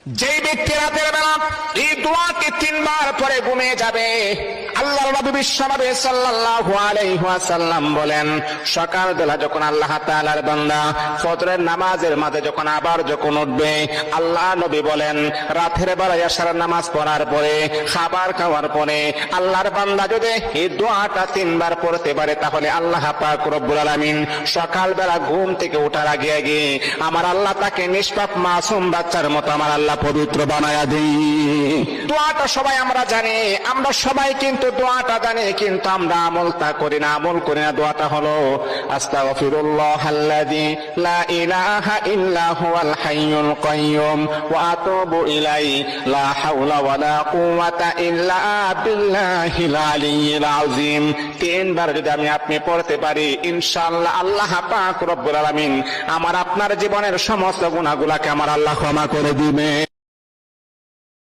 যেই ব্যক্তি রাতের বেলা এই দোয়াকে 3 বার পরে ঘুমিয়ে যাবে, আল্লাহর নবী বিশ্বনবী সাল্লাল্লাহু আলাইহি ওয়াসাল্লাম বলেন, সকালবেলা যখন আল্লাহ তাআলার বান্দা ফজরের নামাজের মাঝে যখন উঠবে, আল্লাহ নবী বলেন রাতের বেলা এশার নামাজ পড়ার পরে, খাবার খাওয়ার পরে আল্লাহর বান্দা যদি এই দোয়াটা 3 বার পড়তে পারে, তাহলে আল্লাহ পাক রব্বুল আলামিন সকালবেলা ঘুম থেকে ওঠার আগে আগে আমার আল্লাহ তাকে নিষ্পাপ মাসুম বাচ্চার মতো আমার আল্লাহ পবিত্র বানায়া দেয়। দোয়াটা সবাই আমরা জানি, আমরা সবাই কিন্তু দোয়াটা জানি, কিন্তু আমরা আমল করি না। দোয়াটা হলো আস্তাগফিরুল্লাহাল্লাযী লা ইলাহা ইল্লা হুয়াল হাইয়ুল কাইয়্যুম ওয়া আতুবু ইলাইহি লা হাওলা ওয়ালা কুওয়াতা ইল্লা বিল্লাহিল আলিয়্যিল আযীম। 3 বার যদি আপনি পড়তে পারি, ইনশাআল্লাহ আল্লাহ পাক রব্বুল আলামিন আমার আপনার জীবনের সমস্ত গুনাহগুলোকে আমার আল্লাহ ক্ষমা করে দিবেন।